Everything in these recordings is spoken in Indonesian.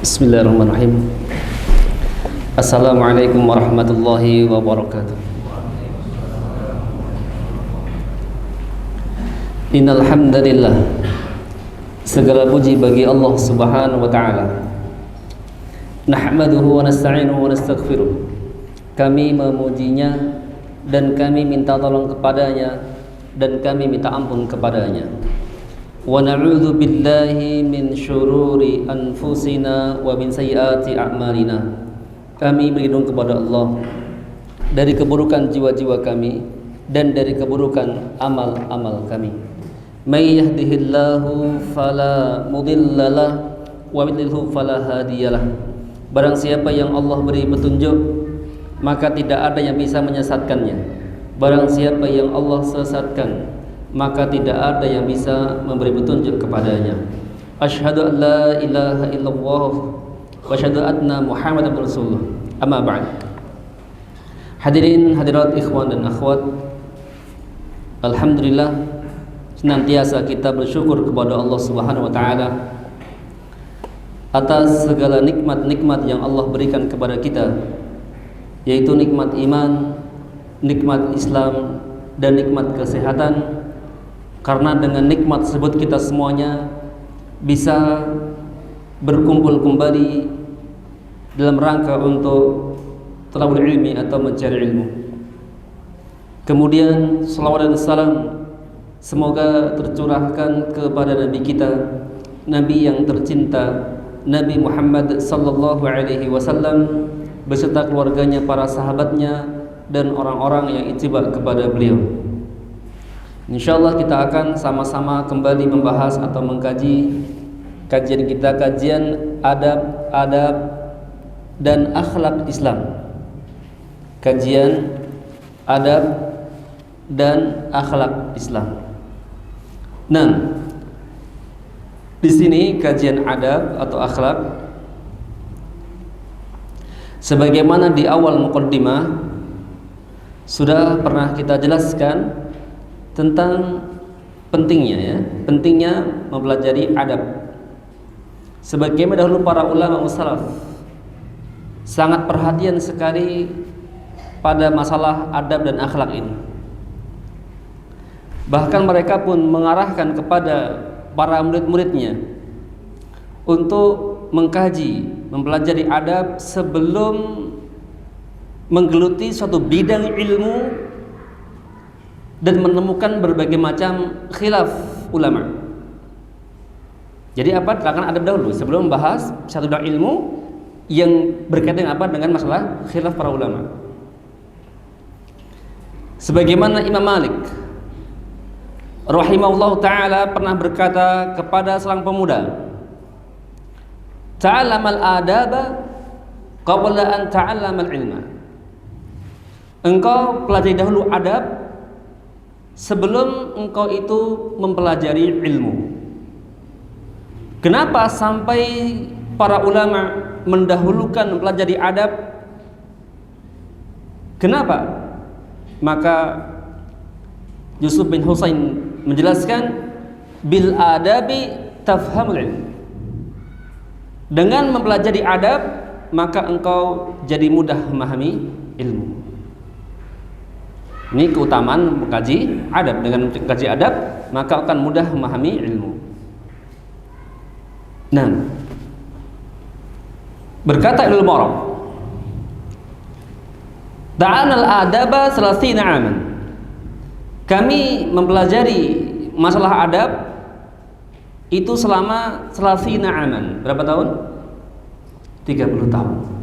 Bismillahirrahmanirrahim. Assalamualaikum warahmatullahi wabarakatuh. Innal hamdalillah, segala puji bagi Allah Subhanahu wa taala. Nahmaduhu wa nasta'inuhu wa nastaghfiruh. Kami memujinya dan kami minta tolong kepadanya dan kami minta ampun kepadanya. Wa na'udzu billahi min syururi anfusina wa min sayyiati a'malina. Kami berlindung kepada Allah dari keburukan jiwa-jiwa kami dan dari keburukan amal-amal kami. May yahdihillahu fala mudhillalah wa yudlilhu fala hadiyalah. Barang siapa yang Allah beri petunjuk, maka tidak ada yang bisa menyesatkannya. Barang siapa yang Allah sesatkan, maka tidak ada yang bisa memberi petunjuk kepadanya. Asyhadu an la ilaha illallah wa asyhadu anna Muhammadar Rasulullah. Amma ba'd. Hadirin hadirat ikhwan dan akhwat, alhamdulillah senantiasa kita bersyukur kepada Allah Subhanahu wa taala atas segala nikmat-nikmat yang Allah berikan kepada kita, yaitu nikmat iman, nikmat Islam, dan nikmat kesehatan. Karena dengan nikmat tersebut kita semuanya bisa berkumpul kembali dalam rangka untuk talabul ilmi atau mencari ilmu. Kemudian salawat dan salam semoga tercurahkan kepada Nabi kita, Nabi yang tercinta, Nabi Muhammad sallallahu alaihi wasallam beserta keluarganya, para sahabatnya, dan orang-orang yang ittiba kepada beliau. InsyaAllah kita akan sama-sama kembali membahas atau mengkaji kajian kita, kajian adab dan akhlak Islam. Kajian adab dan akhlak Islam. Nah, di sini kajian adab atau akhlak, sebagaimana di awal muqaddimah sudah pernah kita jelaskan tentang pentingnya mempelajari adab. Sebagaimana dahulu para ulama salaf sangat perhatian sekali pada masalah adab dan akhlak ini. Bahkan mereka pun mengarahkan kepada para murid-muridnya untuk mengkaji, mempelajari adab sebelum menggeluti suatu bidang ilmu dan menemukan berbagai macam khilaf ulama. Jadi apa? Terangkan adab dahulu sebelum membahas satu bidang ilmu yang berkaitan dengan masalah khilaf para ulama. Sebagaimana Imam Malik rahimahullah ta'ala pernah berkata kepada seorang pemuda, ta'allamal adaba qabla an ta'allamal ilma. Engkau pelajari dahulu adab sebelum engkau itu mempelajari ilmu. Kenapa sampai para ulama mendahulukan mempelajari adab? Kenapa? Maka Yusuf bin Husain menjelaskan, bil adabi tafhamul ilm. Dengan mempelajari adab maka engkau jadi mudah memahami ilmu. Ini keutamaan mengkaji adab. Dengan mengkaji adab maka akan mudah memahami ilmu. Nah, berkata Ibnu Mubarak, ta'anal adaba 30 aman. Kami mempelajari masalah adab itu selama 30 aman. Berapa tahun? 30 tahun.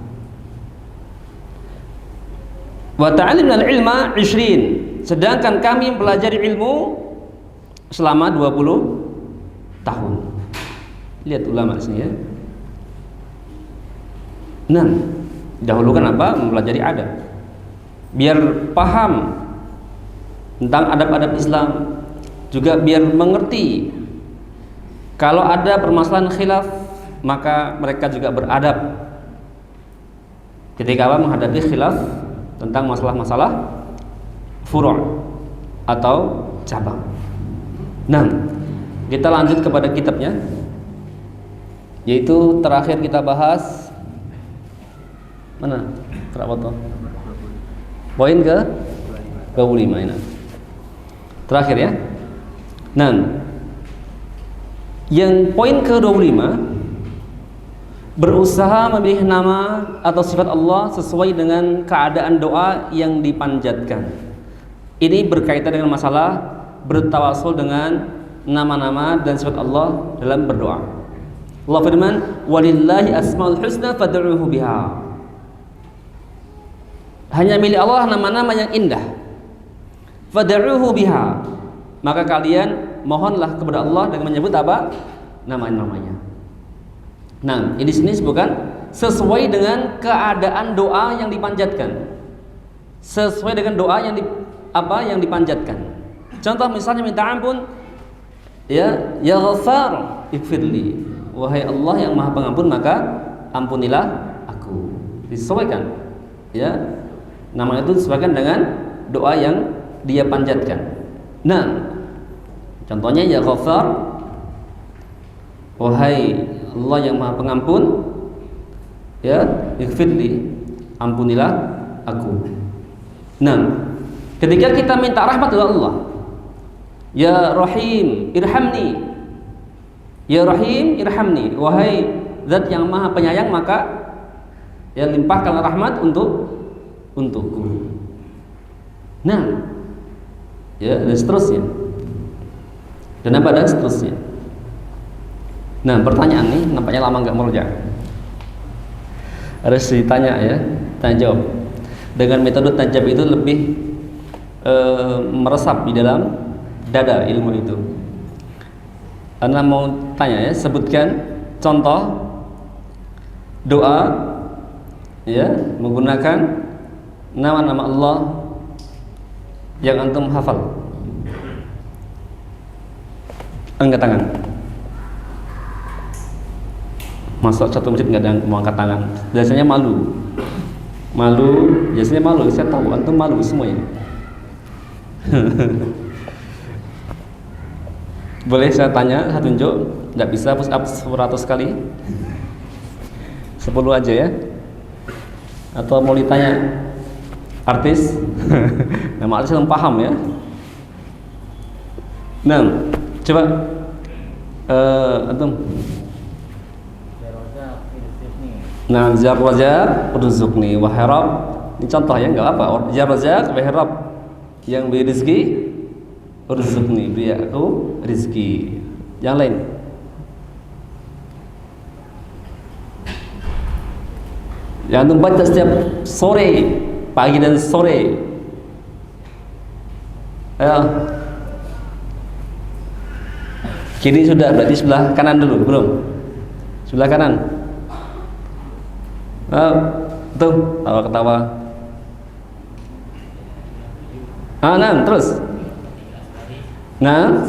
Wa ta'allimna al-ilma 20. Sedangkan kami mempelajari ilmu selama 20 tahun. Lihat ulama di sini ya. Nah, dahulukan apa? Mempelajari adab. Biar paham tentang adab-adab Islam, juga biar mengerti kalau ada permasalahan khilaf, maka mereka juga beradab ketika menghadapi khilaf tentang masalah-masalah furu' atau cabang. Nah, kita lanjut kepada kitabnya. yaitu terakhir kita bahas mana? Berapa? Poin ke 25 ini. Terakhir ya. Nah, yang poin ke-25, berusaha memilih nama atau sifat Allah sesuai dengan keadaan doa yang dipanjatkan. Ini berkaitan dengan masalah bertawasul dengan nama-nama dan sifat Allah dalam berdoa. Allah firman, "Walillahi asmaul husna fad'uuhu biha." Hanya milik Allah nama-nama yang indah. Fad'uuhu biha. Maka kalian mohonlah kepada Allah dengan menyebut apa? Nama-namanya. Nah, ini di sini disebutkan sesuai dengan keadaan doa yang dipanjatkan. Sesuai dengan doa yang yang dipanjatkan. Contoh misalnya minta ampun, ya Ghaffar ighfirli. Wahai Allah yang Maha Pengampun, maka ampunilah aku. Disesuaikan. Ya. Nama itu disesuaikan dengan doa yang dia panjatkan. Nah, contohnya ya Ghaffar, wahai Allah yang Maha Pengampun, ya ighfirli, ampunilah aku. Nah, ketika kita minta rahmat dari Allah, ya Rahim irhamni, ya Rahim irhamni, wahai Zat yang Maha Penyayang, maka ya limpahkanlah rahmat untukku. Nah, ya dan seterusnya. Dan apa dan seterusnya. Nah, pertanyaan nih nampaknya lama nggak merujak. Harus ditanya ya, tanya jawab. Dengan metode tajab itu lebih meresap di dalam dada ilmu itu. Anda mau tanya ya, sebutkan contoh doa ya menggunakan nama-nama Allah yang antum hafal. Angkat tangan. Masuk satu masjid nggak ada yang mau angkat tangan. Biasanya malu, biasanya malu. Saya tahu antum malu semuanya. Boleh saya tanya, saya tunjuk. Nggak bisa push up 100 kali, 10 aja ya. Atau mau ditanya artis? Nama artis yang paham ya. Nah, coba antum. Nah, jar razaq urzuqni wa harab. Ini contoh ya, enggak apa. Jar razaq wa harab, yang beri rezeki urzuqni, beri aku rezeki. Yang lain. Yang antum baca setiap sore, pagi dan sore. Ayo. Kiri sudah, berarti sebelah kanan dulu, belum? Sebelah kanan. Tuh, ketawa-ketawa. Nah, terus. Nah.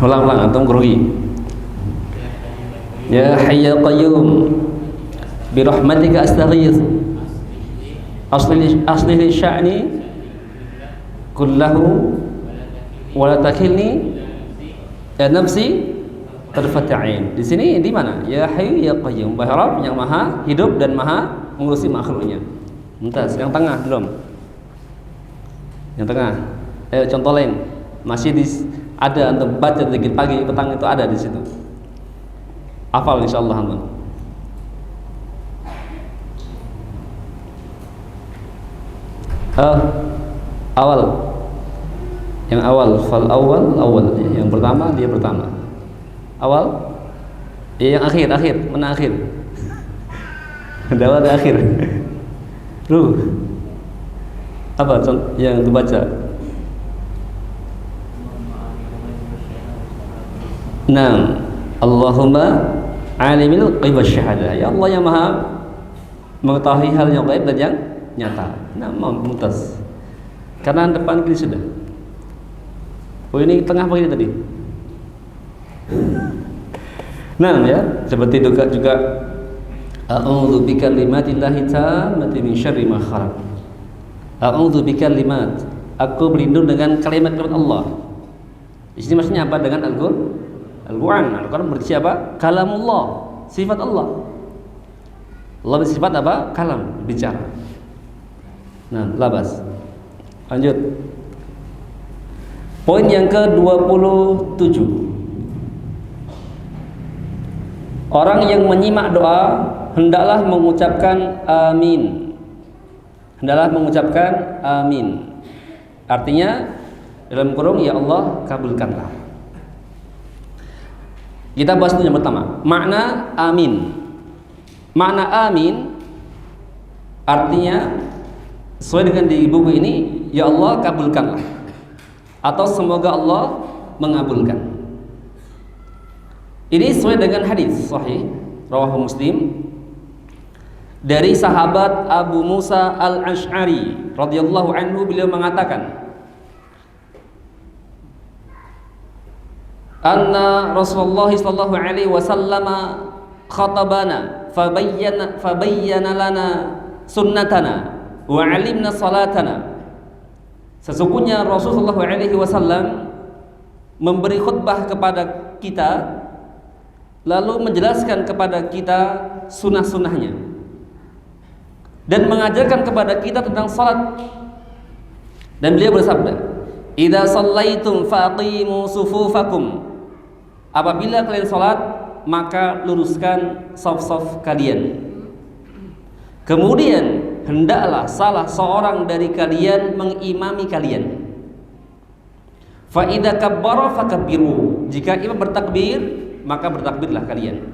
Ulang-ulang, antum grogi. Ya Hayy ya Qayyum, bi rahmatika astaghits. Aslih sya'ni kullahu wa la takilni ya nafsi tarfata'in. Di sini di mana? Ya Hayy ya Qayyum, wahai Rabb yang Maha hidup dan Maha mengurusi makhluknya. Mumtaz. Yang tengah belum? Yang tengah. Ayo contoh lain. Masih ada antum baca sedikit pagi petang itu ada di situ. Hafal insyaallah antum. Awal. Yang awal, fal awal. Yang pertama dia pertama. Awal. Yang akhir. Mana akhir? Ada akhir. Apa yang dibaca? Nah, Allahumma alimil ghaib wasyahadah. Ya Allah yang Maha mengetahui hal yang gaib dan yang nyata. Nah, mumtaz. Kanan depan kiri sudah. Oh, ini tengah apa ini tadi? Nah, ya, seperti juga a'udzu bikalimatillahi tammati min syarri ma khalaq. A'udzu bikalimat. Aku berlindung dengan kalimat-kalimat Allah Di sini maksudnya apa dengan Al-Quran? Al-Quran berarti apa? Kalamullah, sifat Allah. Allah bersifat apa? Kalam, bicara. Nah, labas. Lanjut. Poin yang ke-27. Orang yang menyimak doa hendaklah mengucapkan amin. Hendaklah mengucapkan amin. Artinya dalam kurung, ya Allah kabulkanlah. Kita bahas dulu yang pertama, makna amin. Makna amin artinya sesuai dengan di buku ini, ya Allah kabulkanlah, atau semoga Allah mengabulkan. Ini sesuai dengan hadis sahih rawahu Muslim dari sahabat Abu Musa Al-Asy'ari radhiyallahu anhu. Beliau mengatakan, anna Rasulullah sallallahu alaihi wasallam khatabana fabayyana lana sunnatana wa 'alimna salatana. Sesungguhnya Rasulullah sallallahu alaihi wasallam memberi khutbah kepada kita, lalu menjelaskan kepada kita sunnah-sunnahnya dan mengajarkan kepada kita tentang salat. Dan beliau bersabda, idza shallaitum faqimu sufufakum. Apabila kalian salat, maka luruskan shaf-shaf kalian. Kemudian hendaklah salah seorang dari kalian mengimami kalian. Fa idza kabbara fakabbiru. Jika imam bertakbir, maka bertakbirlah kalian.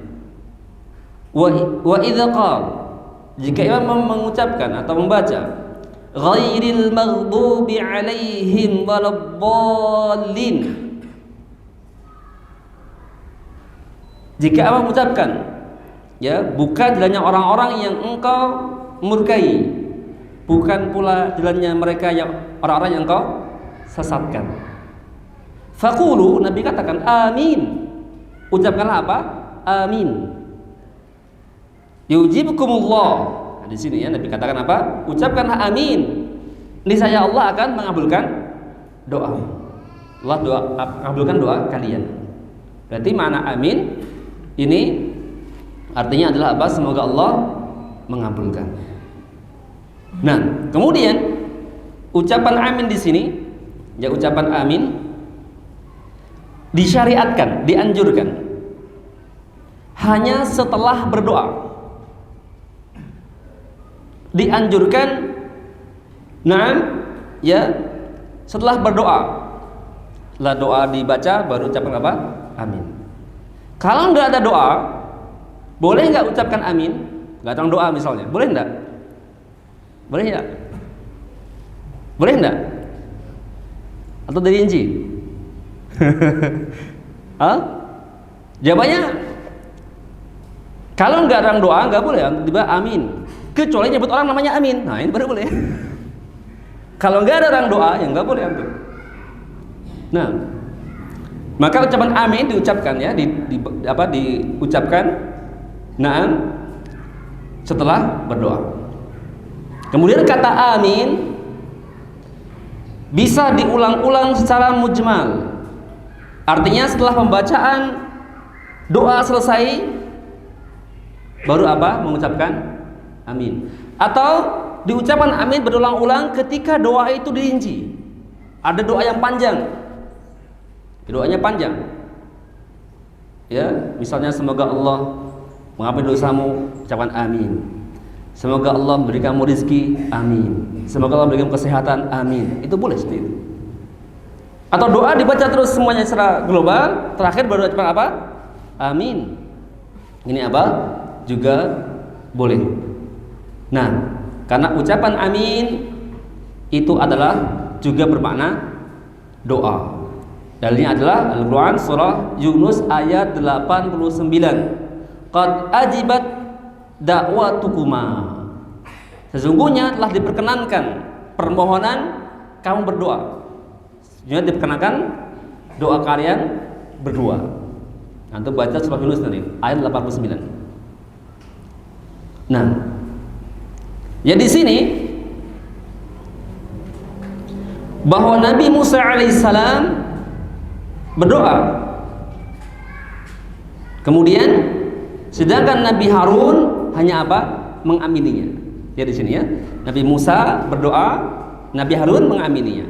Wa idza qala, jika imam mengucapkan atau membaca ghairil maghdubi alaihim waladdallin, jika Allah mengucapkan, ya, bukan jalannya orang-orang yang engkau murkai, bukan pula jalannya mereka yang orang-orang yang engkau sesatkan. Faqulu, Nabi katakan amin. Ucapkanlah apa? Amin. Yujibukumullah. Nah, di sini ya Nabi katakan apa? Ucapkanlah amin. Niscaya Allah akan mengabulkan doa. Allah mengabulkan doa kalian. Berarti makna amin ini artinya adalah apa? Semoga Allah mengabulkan. Nah, kemudian ucapan amin di sini, ya, ucapan amin disyariatkan, dianjurkan hanya setelah berdoa. Dianjurkan, nah, ya, setelah berdoa. Setelah doa dibaca baru ucapkan apa? Amin. Kalau nggak ada doa, boleh nggak ucapkan amin? Nggak ada doa misalnya, boleh nggak? Boleh nggak? Boleh nggak? Atau dirinci? Hah? Jawabannya, kalau nggak ada doa nggak boleh tiba amin. Kecuali nyebut orang namanya amin, nah ini baru boleh. Kalau nggak ada orang doa, ya nggak boleh ambil. Nah, maka ucapan amin diucapkan, ya, diucapkan na'am setelah berdoa. Kemudian kata amin bisa diulang-ulang secara mujmal. Artinya setelah pembacaan doa selesai baru apa? Mengucapkan amin. Atau diucapkan amin berulang-ulang ketika doa itu dirinci. Ada doa yang panjang, doanya panjang, ya, misalnya semoga Allah mengampuni dosamu, ucapkan amin. Semoga Allah memberikanmu rezeki, amin. Semoga Allah memberikan kesehatan, amin. Itu boleh seperti itu. Atau doa dibaca terus semuanya secara global, terakhir baru ucapkan apa? Amin. Ini apa? Juga boleh. Nah, karena ucapan amin itu adalah juga bermakna doa. Dalilnya adalah Al-Quran surah Yunus ayat 89. Qad ajibat da'watukuma. Sesungguhnya telah diperkenankan permohonan kamu berdoa. Sesungguhnya diperkenankan doa kalian berdua. Nanti baca surah Yunus nanti ayat 89. Nah, ya di sini bahwa Nabi Musa alaihissalam berdoa. Kemudian sedangkan Nabi Harun hanya apa? Mengamininya. Ya di sini ya. Nabi Musa berdoa, Nabi Harun mengamininya.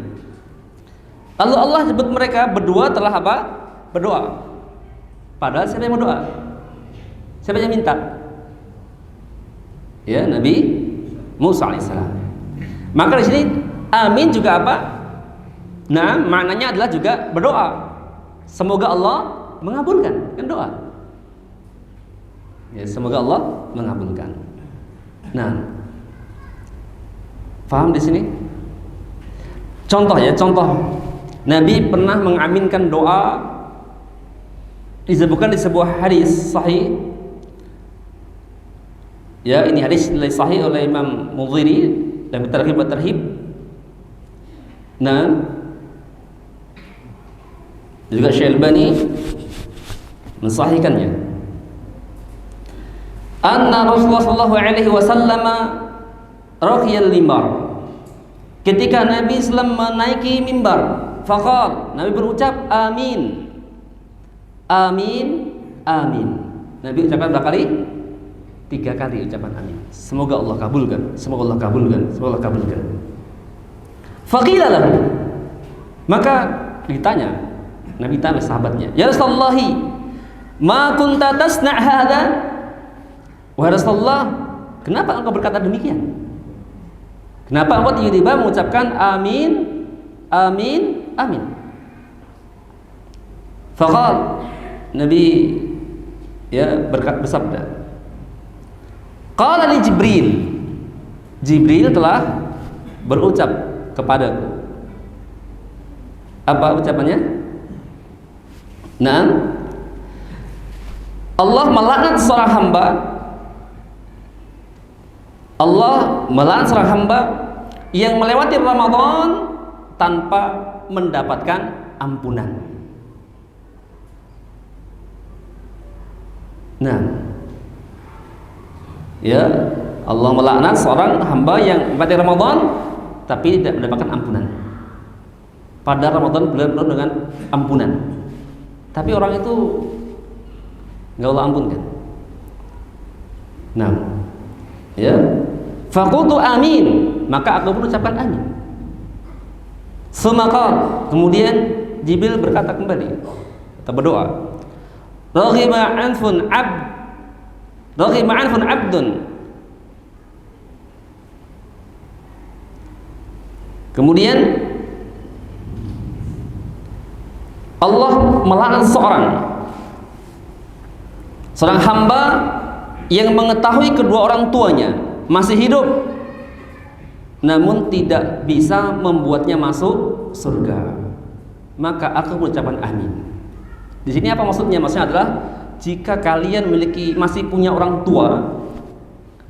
Lalu Allah sebut mereka berdua telah apa? Berdoa. Padahal siapa yang berdoa? Siapa yang minta? Ya, Nabi Musa alaihissalam. Maka di sini amin juga apa? Nah, maknanya adalah juga berdoa. Semoga Allah mengabulkan kan doa. Ya, semoga Allah mengabulkan. Nah, paham di sini? Contoh ya, contoh. Nabi pernah mengaminkan doa disebutkan di sebuah hadis sahih. Ya, ini hadis nilai sahih oleh Imam Mudhiri dan Targhib wa Tarhib. Nah, juga Syekh Albani mensahihkannya. Anna Rasulullah sallallahu alaihi wasallam raqiyal mimbar. Ketika Nabi sallallahu menaiki mimbar, faqal, Nabi berucap amin. Amin, amin. Nabi ucapkan berapa kali? 3 kali ucapan amin. Semoga Allah kabulkan, semoga Allah kabulkan, semoga Allah kabulkan. Faqila lahu, maka ditanya, Nabi tanya sahabatnya, ya Rasulullah, ma kunta tasna' hadza? Wahai Rasulullah, kenapa engkau berkata demikian? Kenapa engkau tiba-tiba mengucapkan amin, amin, amin? Faqal, Nabi bersabda, qala li Jibril, Jibril telah berucap kepadaku. Apa ucapannya? Nah, Allah melaknat seorang hamba. Allah melaknat seorang hamba yang melewati Ramadan tanpa mendapatkan ampunan. Nah, ya, Allah melaknat seorang hamba yang melewati Ramadan tapi tidak mendapatkan ampunan. Pada Ramadan benar-benar dengan ampunan, tapi orang itu nggak Allah ampunkan. Nah, ya, faqultu amin, maka aku pun ucapkan amin. Semaka kemudian Jibril berkata kembali, atau berdoa, raghima anfun abdun. Kemudian Allah melaknat seorang hamba yang mengetahui kedua orang tuanya masih hidup namun tidak bisa membuatnya masuk surga. Maka aku mengucapkan amin. Di sini apa maksudnya? Maksudnya adalah jika kalian masih punya orang tua,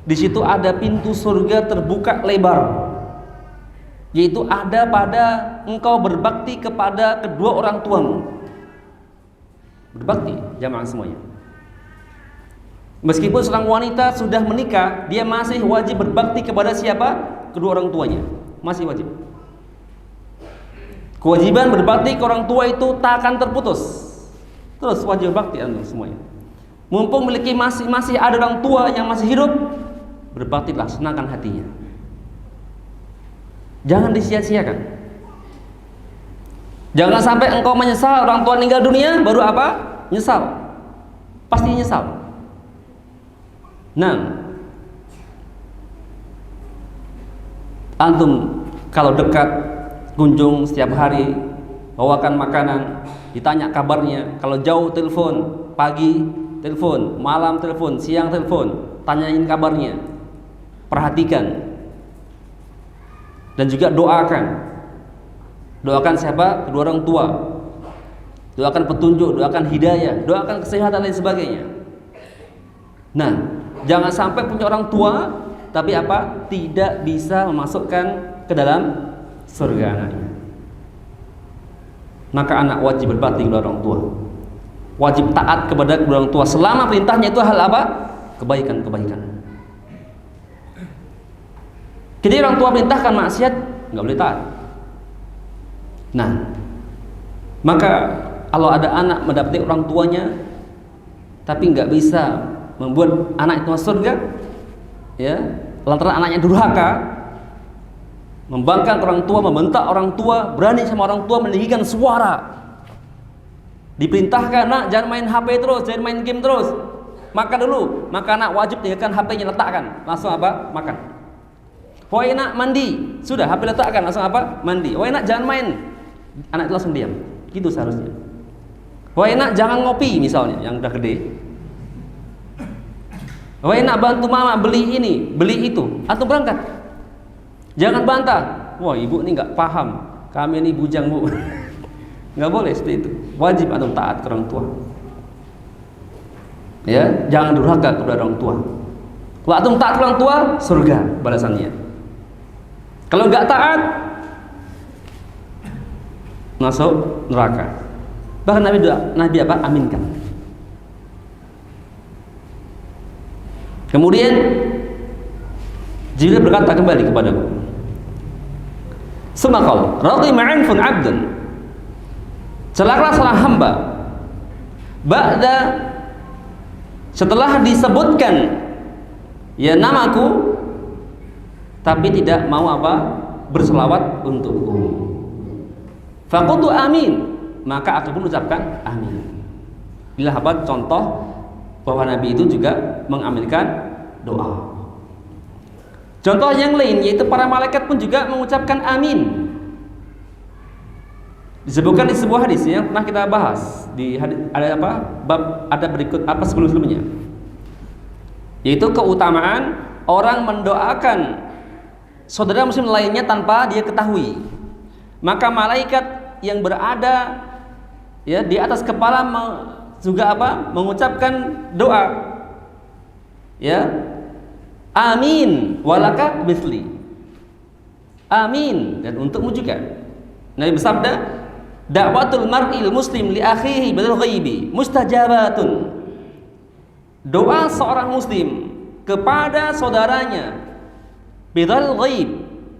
di situ ada pintu surga terbuka lebar, yaitu ada pada engkau berbakti kepada kedua orang tuamu. Berbakti, jamaah semuanya. Meskipun seorang wanita sudah menikah, dia masih wajib berbakti kepada siapa? Kedua orang tuanya, masih wajib. Kewajiban berbakti ke orang tua itu tak akan terputus. Terus wajib berbakti anda semuanya. Mumpung masih ada orang tua yang masih hidup, berbaktilah, senangkan hatinya. Jangan disia-siakan. Jangan sampai engkau menyesal orang tua meninggal dunia baru apa? Nyesal. Pasti nyesal. Nah, antum kalau dekat kunjung setiap hari, bawakan makanan, ditanya kabarnya. Kalau jauh telepon, pagi telepon, malam telepon, siang telepon, tanyain kabarnya. Perhatikan. Dan juga doakan siapa? Kedua orang tua. Doakan petunjuk, doakan hidayah, doakan kesehatan dan sebagainya. Nah, jangan sampai punya orang tua tapi apa? Tidak bisa memasukkan ke dalam surga anaknya. Maka anak wajib berbakti kepada orang tua. Wajib taat kepada kedua orang tua selama perintahnya itu hal apa? Kebaikan. Jadi orang tua perintahkan maksiat, nggak boleh taat. Nah, maka kalau ada anak mendapati orang tuanya tapi nggak bisa membuat anak itu masuk surga, ya, lantaran anaknya durhaka, membangkang orang tua, membentak orang tua, berani sama orang tua, meninggikan suara, diperintahkan, nak jangan main HP terus, jangan main game terus, makan dulu, maka anak wajib tinggalkan HP-nya, letakkan, langsung apa? Makan. Wahai nak mandi, sudah HP letakkan, langsung apa? Mandi. Wahai nak jangan main, anak itu langsung diam. Gitu seharusnya. Wahai nak jangan ngopi misalnya, yang udah gede. Wahai nak bantu mama beli ini, beli itu, atau berangkat. Jangan bantah. Wah, ibu ini nggak paham, kami ini bujang bu. Nggak boleh seperti itu. Wajib antum taat ke orang tua. Ya, jangan durhaka kepada orang tua. Kalau antum taat ke orang tua, surga balasannya. Kalau nggak taat, masuk neraka. Bahkan Nabi apa? Aminkan. Kemudian Jibril berkata kembali kepadaku, Sumakal radhima anfun abdun, celakalah seorang hamba ba'da, setelah disebutkan ya namaku tapi tidak mau apa? Berselawat untukku. Faqultu amin, maka aku pun ucapkan amin. Inilah apa? Contoh bahwa Nabi itu juga mengaminkan doa. Contoh yang lain yaitu para malaikat pun juga mengucapkan amin. Disebutkan di sebuah hadis yang pernah kita bahas di hadis, ada apa? Bab ada berikut apa sebelum-sebelumnya. Yaitu keutamaan orang mendoakan saudara muslim lainnya tanpa dia ketahui. Maka malaikat yang berada ya di atas kepala juga apa? Mengucapkan doa. Ya. Amin walaka misli. Amin dan untukmu juga. Nabi bersabda, da'watul mar'il muslim li akhihi bil ghaibi mustajabatun. Doa seorang muslim kepada saudaranya bidal ghaib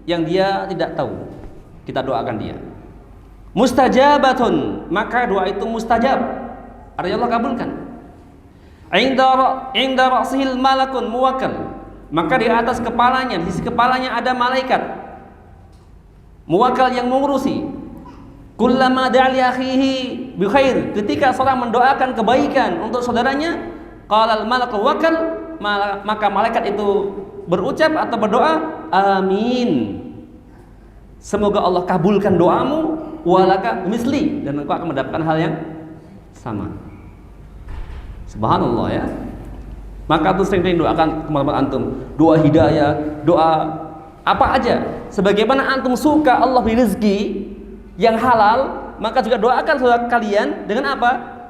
yang dia tidak tahu, kita doakan dia. Mustajabatun, maka doa itu mustajab. Artinya Allah kabulkan. Inda ra'sihil malakun muwakkal, maka di atas kepalanya, di sisi kepalanya ada malaikat muwakkal yang mengurusi. Kullama da'a li akhihi bi khair, ketika seorang mendoakan kebaikan untuk saudaranya, qala al malak wakal, maka malaikat itu berucap atau berdoa, amin, semoga Allah kabulkan doamu, walaka misli, dan engkau akan mendapatkan hal yang sama. Subhanallah ya. Maka antum sering doakan teman-teman antum, doa hidayah, doa apa aja. Sebagaimana antum suka Allah beri rezeki yang halal, maka juga doakan saudara kalian dengan apa?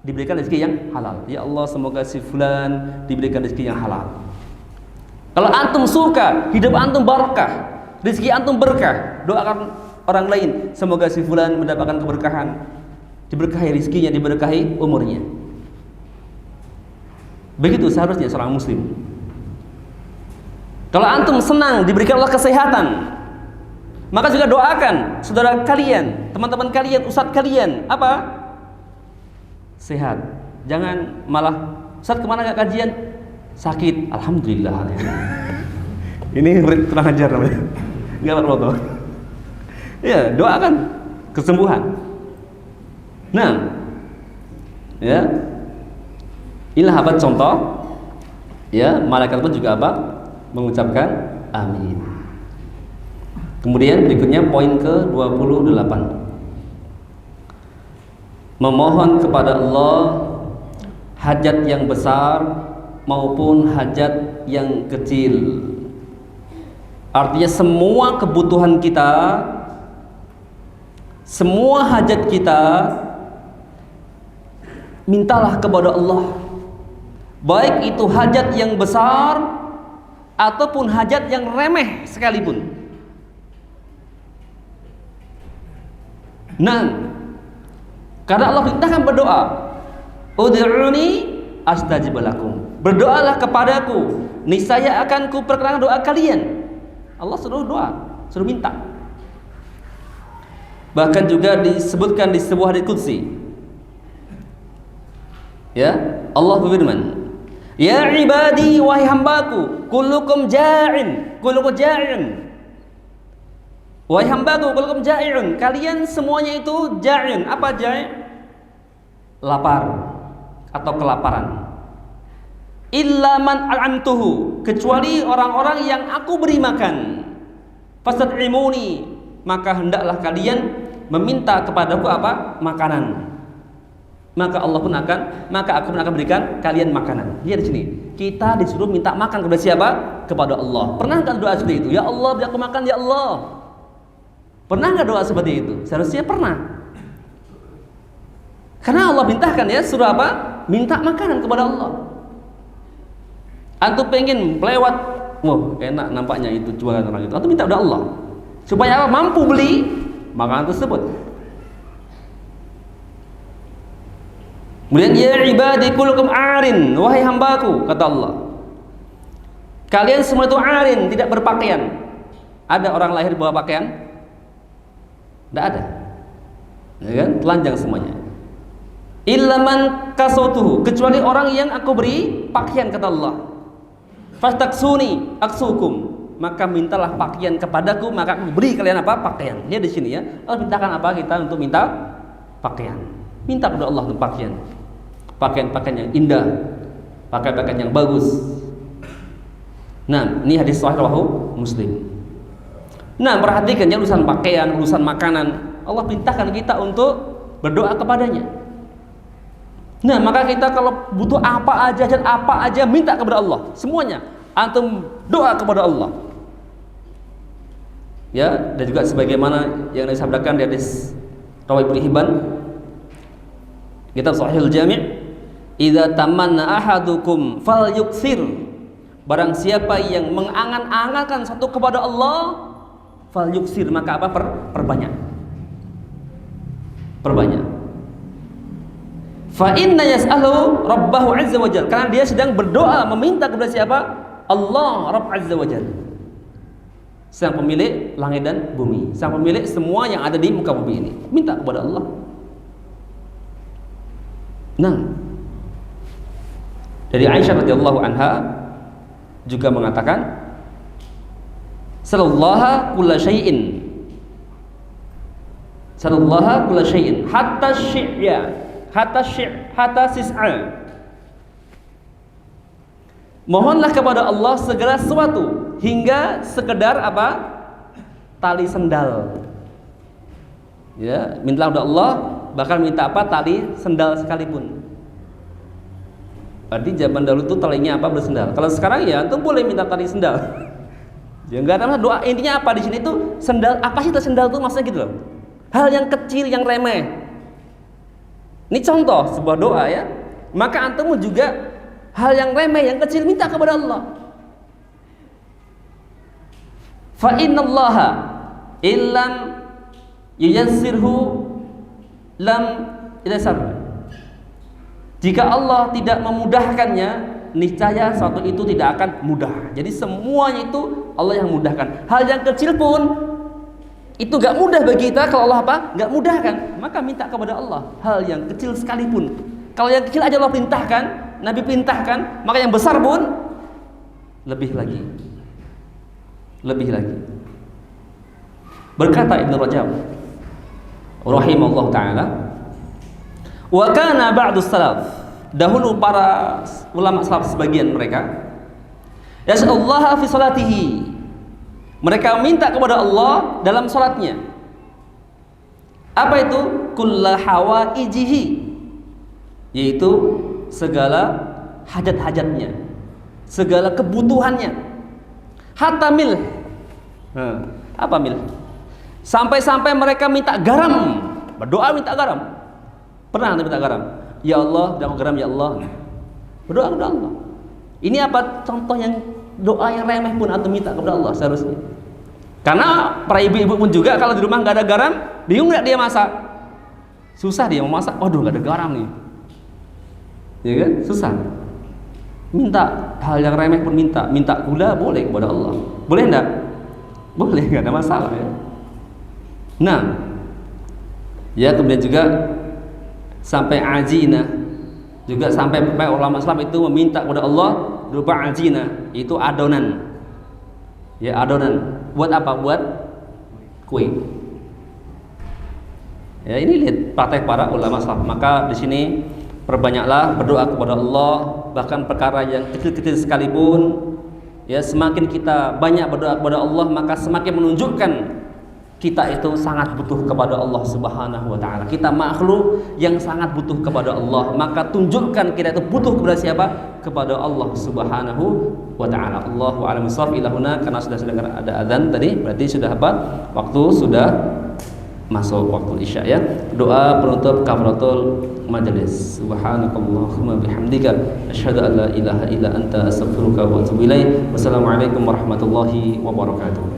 Diberikan rezeki yang halal. Ya Allah, semoga si fulan diberikan rezeki yang halal. Kalau antum suka hidup antum barakah, rezeki antum berkah, doakan orang lain, semoga si fulan mendapatkan keberkahan, diberkahi rezekinya, diberkahi umurnya. Begitu seharusnya seorang muslim. Kalau antum senang diberikan Allah kesehatan, maka juga doakan saudara kalian, teman-teman kalian, ustadz kalian apa? Sehat. Jangan malah, ustadz kemana gak kajian? Sakit. Alhamdulillah. Ini kurang ajar namanya. Gak apa-apa. Ya, doakan kesembuhan. Nah, ya, inilah apa contoh. Ya, malaikat pun juga apa? Mengucapkan amin. Kemudian berikutnya poin ke-28. Memohon kepada Allah hajat yang besar maupun hajat yang kecil. Artinya semua kebutuhan kita, semua hajat kita, mintalah kepada Allah. Baik itu hajat yang besar ataupun hajat yang remeh sekalipun. Nah, karena Allah perintahkan berdoa, ud'uni astajib lakum. Berdoalah kepadaku, niscaya akan kuperkenankan doa kalian. Allah suruh doa, suruh minta. Bahkan juga disebutkan di sebuah hadits qudsi, Ya, Allah berfirman, "Ya ibadi, wahai hambaku, kullukum ja'in, kullukum ja'in." Wahai hambaku, kullukum ja'in. Kalian semuanya itu ja'in. Apa ja'in? Lapar atau kelaparan. Illa man al'amtuhu, kecuali orang-orang yang aku beri makan. Fastad'imuni, maka hendaklah kalian meminta kepadaku apa? Makanan. Maka Allah pun akan, maka aku pun akan berikan kalian makanan. Lihat di sini, kita disuruh minta makan kepada siapa? Kepada Allah. Pernah enggak doa seperti itu? Ya Allah, beri aku makan, ya Allah. Pernah enggak doa seperti itu? Seharusnya pernah. Karena Allah perintahkan ya, suruh apa? Minta makanan kepada Allah. Antum pengen lewat, wah enak nampaknya itu jualan orang itu. Antum minta kepada Allah supaya apa? Mampu beli makanan tersebut. Kemudian ya ibadi kullukum arin, wahai hambaku, kata Allah, kalian semua itu arin, tidak berpakaian. Ada orang lahir bawa pakaian? Tidak ada, ya kan? Telanjang semuanya. Illa man kasautuhu, kecuali orang yang aku beri pakaian, kata Allah. Fastaksuni aksukum, maka mintalah pakaian kepadaku, maka aku beri kalian apa? Pakaian. Lihat di sini ya, Allah mintakan apa kita untuk minta pakaian? Minta kepada Allah untuk pakaian. Pakaian-pakaian yang indah, pakaian-pakaian yang bagus. Nah, ini hadis sahih rawahu Muslim. Nah, perhatikan ya, urusan pakaian, urusan makanan, Allah perintahkan kita untuk berdoa kepadanya. Nah, maka kita kalau butuh apa aja dan apa aja minta kepada Allah, semuanya. Antum doa kepada Allah. Ya, dan juga sebagaimana yang disabdakan di hadis riwayat Ibnu Hibban, kitab Sahihul Jami', idza tamanna ahadukum falyukthir, barang siapa yang mengangan-angankan satu kepada Allah, falyukthir, maka apa? Perbanyak. Perbanyak. Fa inna yas'alu rabbahu 'azza wa jalla, karena dia sedang berdoa meminta kepada siapa? Allah Rabb 'azza wa jalla, sang pemilik langit dan bumi, sang pemilik semua yang ada di muka bumi ini. Minta kepada Allah. Nah, dari Aisyah radhiyallahu anha juga mengatakan, sallallahu kulla syai'in, sallallahu kulla syai'in hatta syi'ya, hatta sis'a. Mohonlah kepada Allah segala sesuatu hingga sekedar apa? Tali sendal. Ya, minta kepada Allah, bahkan minta apa? Tali sendal sekalipun. Berarti zaman dahulu tuh talinya apa? Bersendal. Kalau sekarang ya antum boleh minta tali sendal. Ya enggak ada doa. Intinya apa di sini tuh? Sendal, apa sih itu sendal tuh maksudnya gitu loh. Hal yang kecil, yang remeh. Ini contoh sebuah doa ya. Maka antum juga hal yang remeh, yang kecil minta kepada Allah. Fa innallaha illam yuyassirhu lam yassar. Jika Allah tidak memudahkannya, niscaya suatu itu tidak akan mudah. Jadi semuanya itu Allah yang mudahkan. Hal yang kecil pun itu gak mudah bagi kita kalau Allah apa? Gak mudahkan. Maka minta kepada Allah hal yang kecil sekalipun. Kalau yang kecil aja Allah perintahkan, Nabi perintahkan, maka yang besar pun lebih lagi. Lebih lagi. Berkata Ibnu Rajab rahimahullah ta'ala, wa kana ba'du salaf, dahulu para ulama salaf sebagian mereka, yas'allaha fi salatihi, mereka minta kepada Allah dalam salatnya. Apa itu? Kulla hawaijihi, yaitu segala hajat-hajatnya, segala kebutuhannya. Hatta mil. Apa mil? Sampai-sampai mereka minta garam, berdoa minta garam. Pernah minta garam? Ya Allah, beri aku garam ya Allah. Berdoa kepada Allah. Ini apa contoh yang doa yang remeh pun antum minta kepada Allah seharusnya. Karena para ibu-ibu pun juga kalau di rumah nggak ada garam, bingung nggak dia masak? Susah dia mau masak. Waduh, nggak ada garam nih. Ya kan? Susah. Minta hal yang remeh pun minta. Minta gula boleh kepada Allah. Boleh enggak? Boleh, nggak ada masalah ya. Nah, ya kemudian juga sampai ajina, Juga sampai ulama Islam itu meminta kepada Allah berupa ajina, itu adonan. Ya, adonan. Buat apa? Buat kue. Ya, ini lihat praktek para ulama salaf. Maka di sini perbanyaklah berdoa kepada Allah, bahkan perkara yang kecil-kecil sekalipun. Ya, semakin kita banyak berdoa kepada Allah, maka semakin menunjukkan kita itu sangat butuh kepada Allah Subhanahu wa taala. Kita makhluk yang sangat butuh kepada Allah, maka tunjukkan kita itu butuh kepada siapa? Kepada Allah Subhanahu wa taala. Allahu a'lam bishawab. Ilahuna, karena sudah ada azan tadi, berarti sudah apa? Waktu sudah masuk waktu isya ya. Doa penutup kafaratul majelis. Subhanakallahumma bihamdika asyhadu an la ilaha illa anta astaghfiruka wa atubu ilaik. Wassalamualaikum warahmatullahi wabarakatuh.